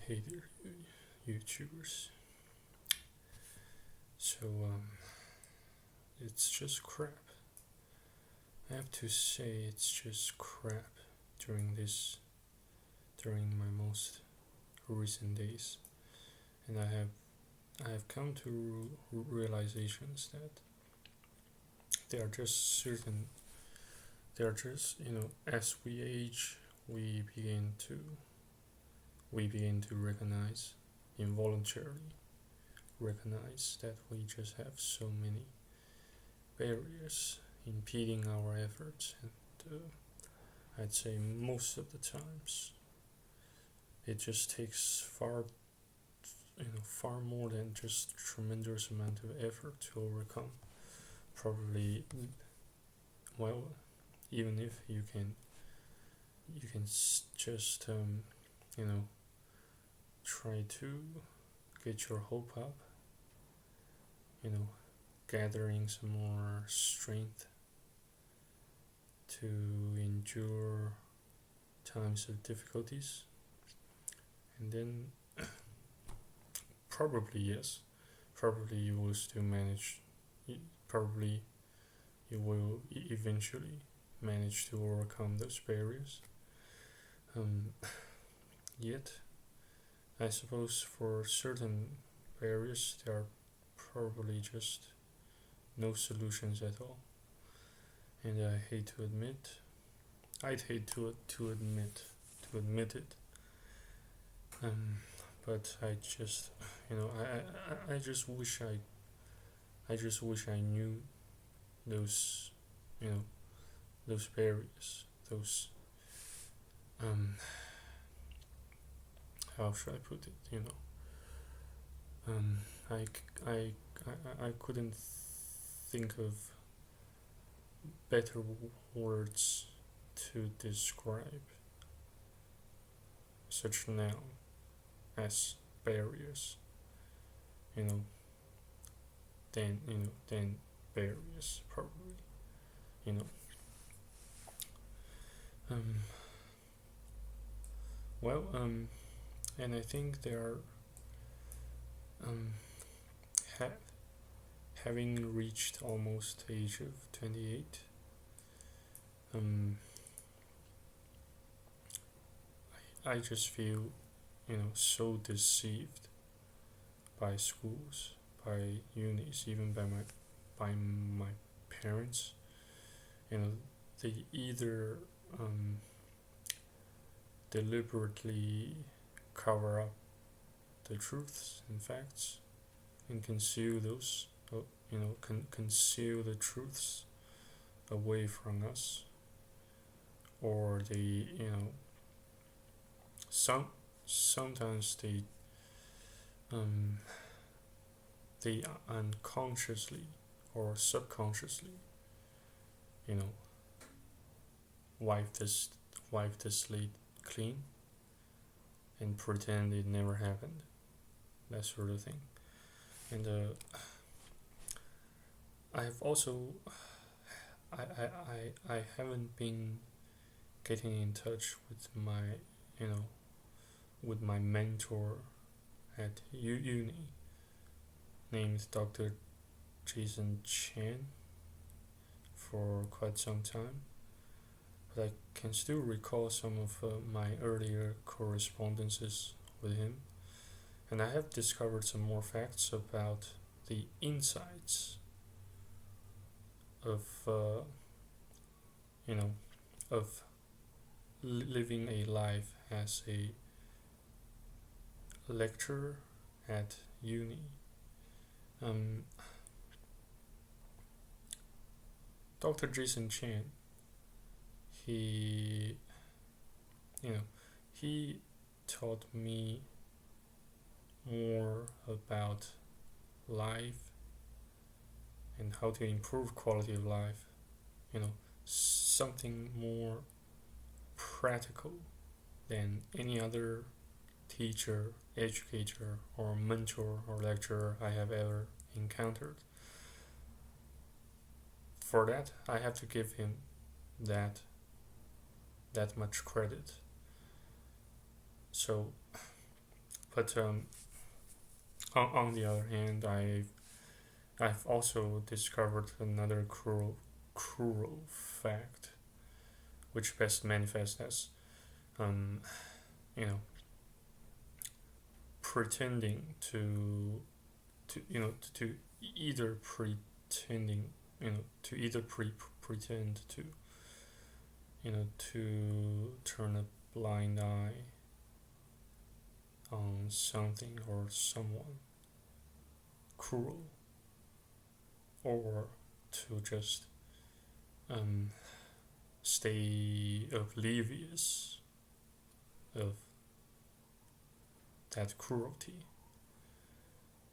Hey there, YouTubers. So, it's just crap. I have to say, it's just crap during my most recent days, and I have come to realizations that they are just certain. They are just as we age, we begin to recognize involuntarily recognize that we just have so many barriers impeding our efforts, and I'd say most of the times it just takes far more than just tremendous amount of effort to overcome. Probably, well, even if you can just try to get your hope up, gathering some more strength to endure times of difficulties, and then probably you will still manage. Probably you will eventually manage to overcome those barriers. Yet, I suppose for certain barriers there are probably just no solutions at all, and I'd hate to admit it. But I just I just wish I knew those those barriers, those how should I put it, I, I couldn't think of better words to describe such noun as barriers, you know, than barriers probably, you know. Um, and I think they are ha- having reached almost the age of 28. I just feel so deceived by schools, by unis, even by my parents. They either deliberately cover up the truths and facts and conceal those, conceal the truths away from us, or they, sometimes they unconsciously or subconsciously, you know, wipe this wipe the slate clean and pretend it never happened, that sort of thing. And I've also I haven't been getting in touch with my mentor at uni, named Dr. Jason Chan, for quite some time, but I can still recall some of my earlier correspondences with him, and I have discovered some more facts about the insights of of living a life as a lecturer at uni. Dr. Jason Chan, he he taught me more about life and how to improve quality of life, something more practical than any other teacher, educator, or mentor or lecturer I have ever encountered. For that, I have to give him that much credit. So But on the other hand, I've also discovered another cruel fact, which best manifests as um, you know pretending to either pretending to either pretend to turn a blind eye on something or someone cruel, or to just um, stay oblivious of that cruelty.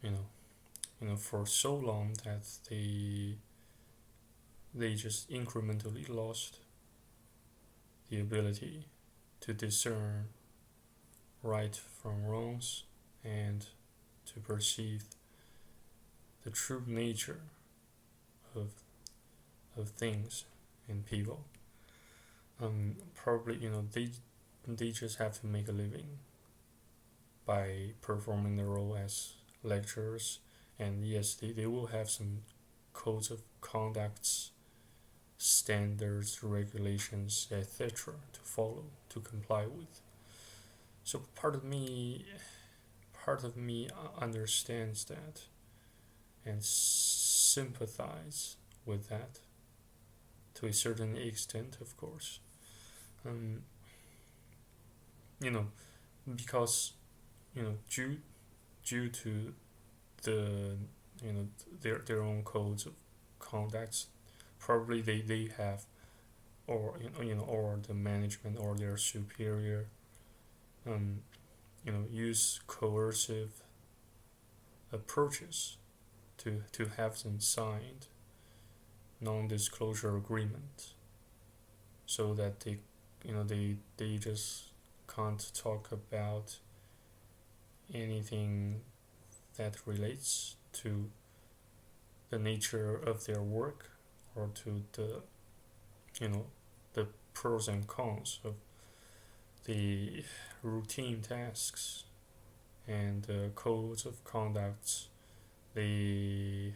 You know, for so long that they just incrementally lost the ability to discern right from wrongs and to perceive the true nature of things and people. Probably they just have to make a living by performing the role as lecturers, and yes, they will have some codes of conducts, standards, regulations, etc. to follow, to comply with. So part of me understands that and sympathize with that to a certain extent, of course. Um, you know, because due to the their own codes of conducts, probably they have, or or the management or their superior um, use coercive approaches to have them signed non-disclosure agreement, so that they just can't talk about anything that relates to the nature of their work, or to the pros and cons of the routine tasks and the codes of conduct they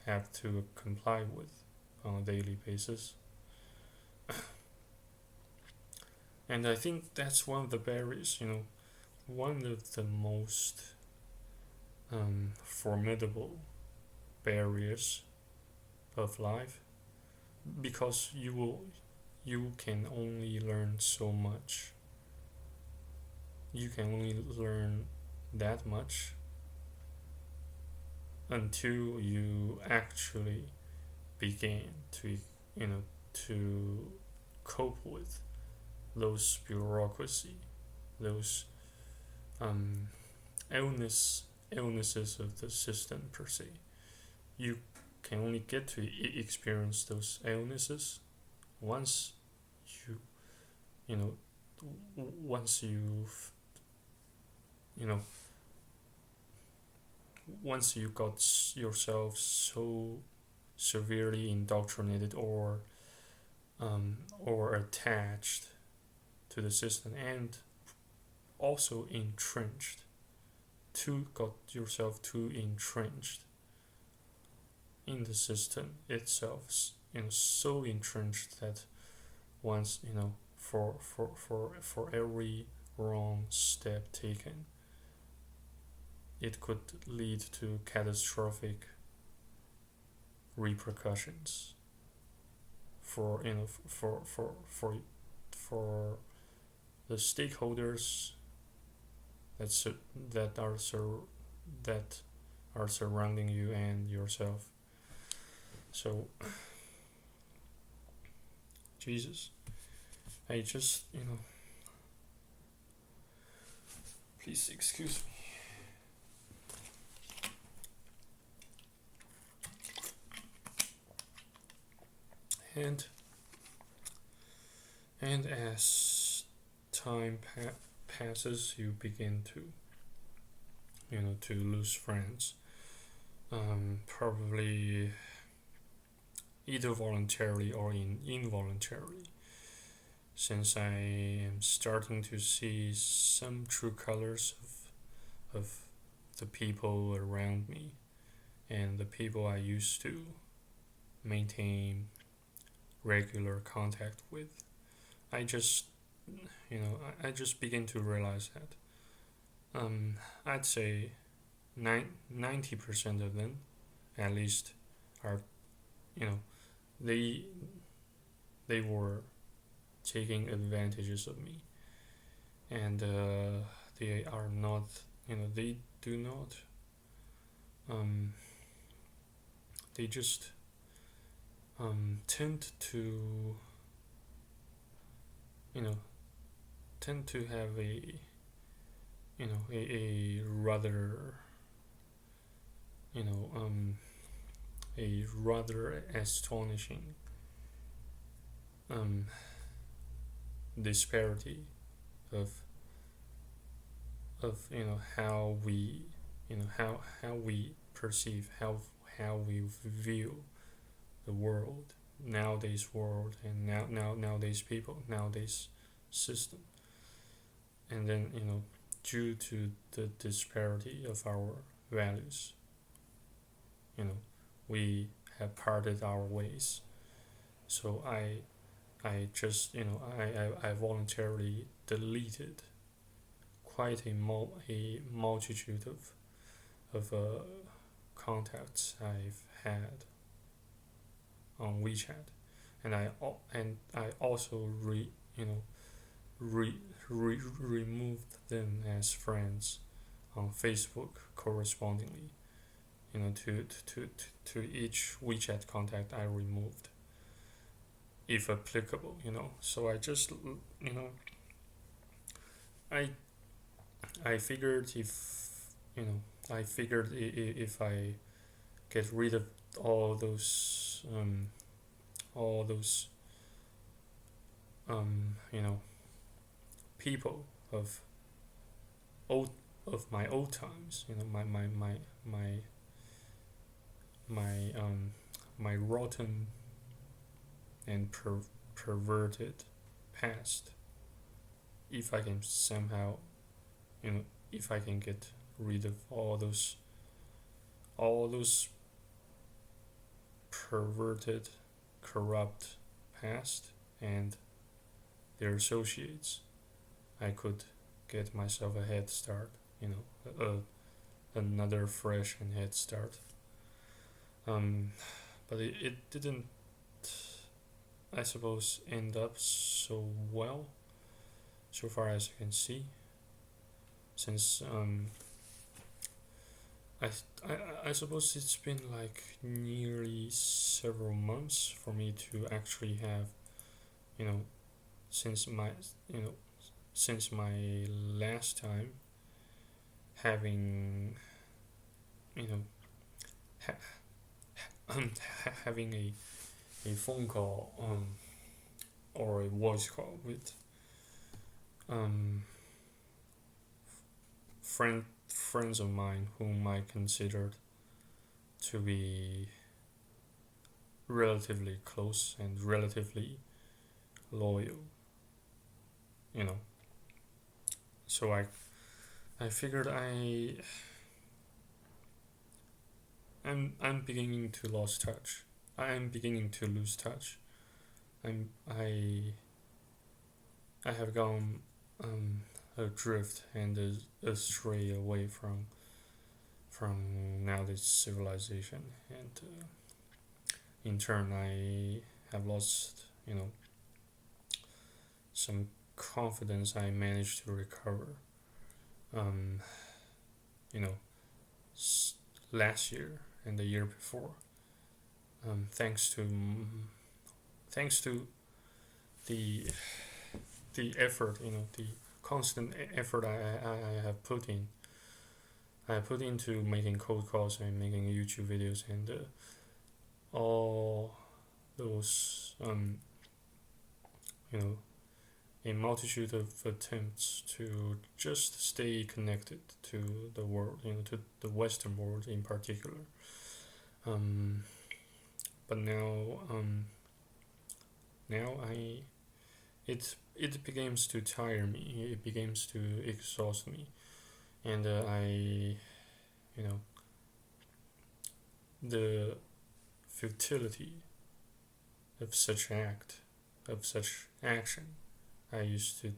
have to comply with on a daily basis. And I think that's one of the barriers, one of the most formidable barriers of life, because you can only learn so much. You can only learn that much until you actually begin to cope with those bureaucracy, those illnesses of the system per se. You can only get to experience those illnesses once you know once you've once you got yourself so severely indoctrinated or attached to the system, and also got yourself too entrenched in the system itself, so entrenched that once for every wrong step taken, it could lead to catastrophic repercussions for for the stakeholders that are surrounding you and yourself. So, Jesus, I just please excuse me. And as time passes, you begin to to lose friends, probably either voluntarily or involuntarily, since I am starting to see some true colors of the people around me and the people I used to maintain regular contact with. I just, I just begin to realize that I'd say 90% of them, at least, are, you know, they they were taking advantages of me, and they are not, they do not, um, they just tend to, you know, tend to have a rather, you know, a rather astonishing um, disparity of how we how we perceive how we view the world, nowadays world, and nowadays people, nowadays system. And then, due to the disparity of our values, we have parted our ways. So I just, I voluntarily deleted quite a multitude of contacts I've had on WeChat, and I also removed them as friends on Facebook correspondingly. To each WeChat contact I removed, if applicable. So I just, I I figured if I get rid of all those all those people of old my old times, my my rotten and perverted past, if I can somehow, if I can get rid of all those perverted, corrupt past and their associates, I could get myself a head start, another fresh and head start. But it didn't, I suppose, end up so well, so far as I can see, since I suppose it's been like nearly several months for me to actually have, since my since my last time having, having a phone call or a voice call with friends of mine whom I considered to be relatively close and relatively loyal. So I figured I'm beginning to lose touch. I'm beginning to lose touch. I have gone adrift and astray away from nowadays civilization, and in turn I have lost some confidence I managed to recover. Um, you know, last year and the year before, thanks to the effort, the constant effort I have put in. I put into making cold calls and making YouTube videos and all those a multitude of attempts to just stay connected to the world, to the Western world in particular. But now it begins to tire me. It begins to exhaust me, and you know, the futility of such action. I used to,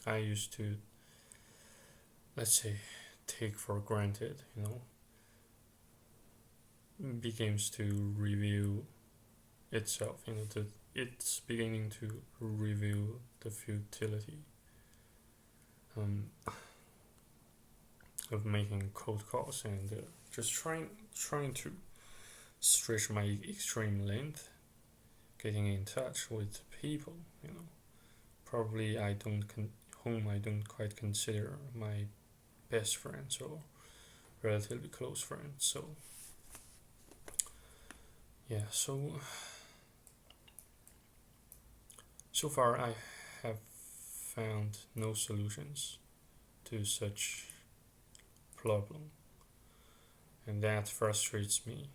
I used to, let's say, take for granted, begins to reveal itself. It's beginning to reveal the futility um, of making cold calls and just trying to stretch my extreme length, getting in touch with people. Probably whom I don't quite consider my best friends or relatively close friends. So yeah, so far I have found no solutions to such problem, and that frustrates me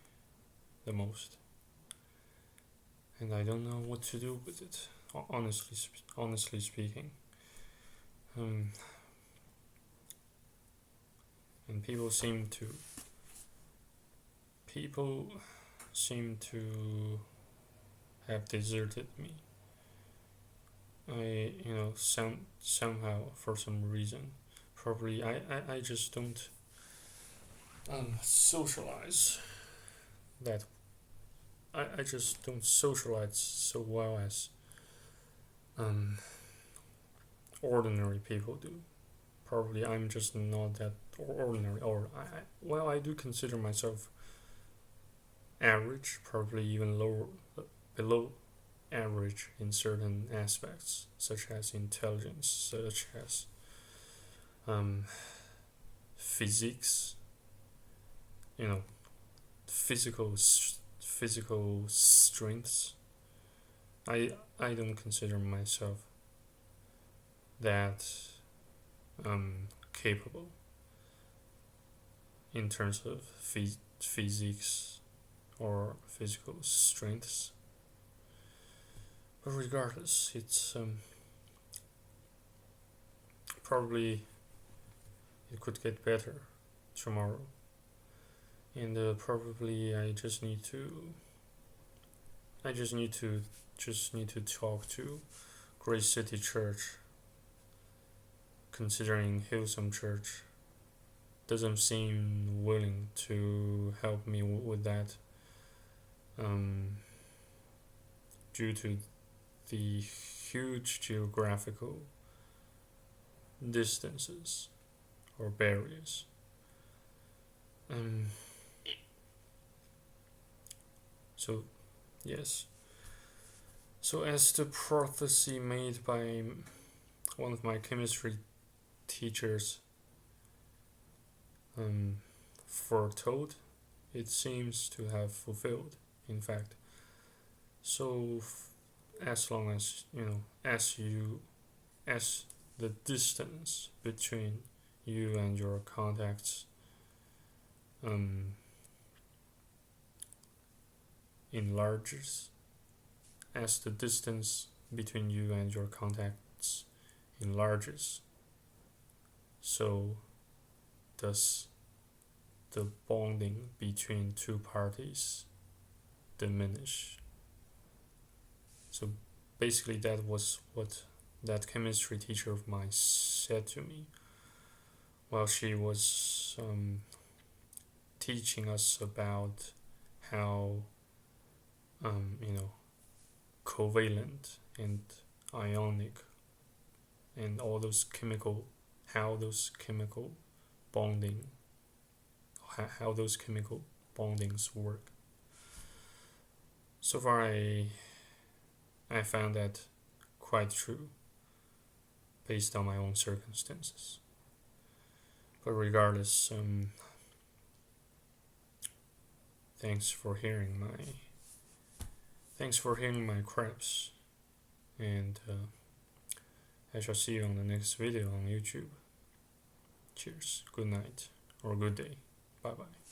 the most. And I don't know what to do with it. Honestly speaking, and people seem to have deserted me. Somehow, for some reason, probably I just don't socialize that. I just don't socialize so well as um, ordinary people do. Probably I'm just not that ordinary, or I do consider myself average, probably even below average in certain aspects, such as intelligence, such as um, physics, physical strengths. I don't consider myself that capable in terms of physics or physical strengths. But regardless, it's probably it could get better tomorrow, and probably I just need to talk to Great City Church, considering Hillsong Church doesn't seem willing to help me with that, due to the huge geographical distances or barriers. So, yes. So, as the prophecy made by one of my chemistry teachers foretold, it seems to have fulfilled, in fact. So, as long as, as the distance between you and your contacts enlarges, as the distance between you and your contacts enlarges, so does the bonding between two parties diminish. So basically, that was what that chemistry teacher of mine said to me while she was teaching us about how covalent and ionic and how those chemical bondings work. So far, I found that quite true based on my own circumstances. But regardless, thanks for hearing my craps, and I shall see you on the next video on YouTube. Cheers, good night, or good day, bye bye.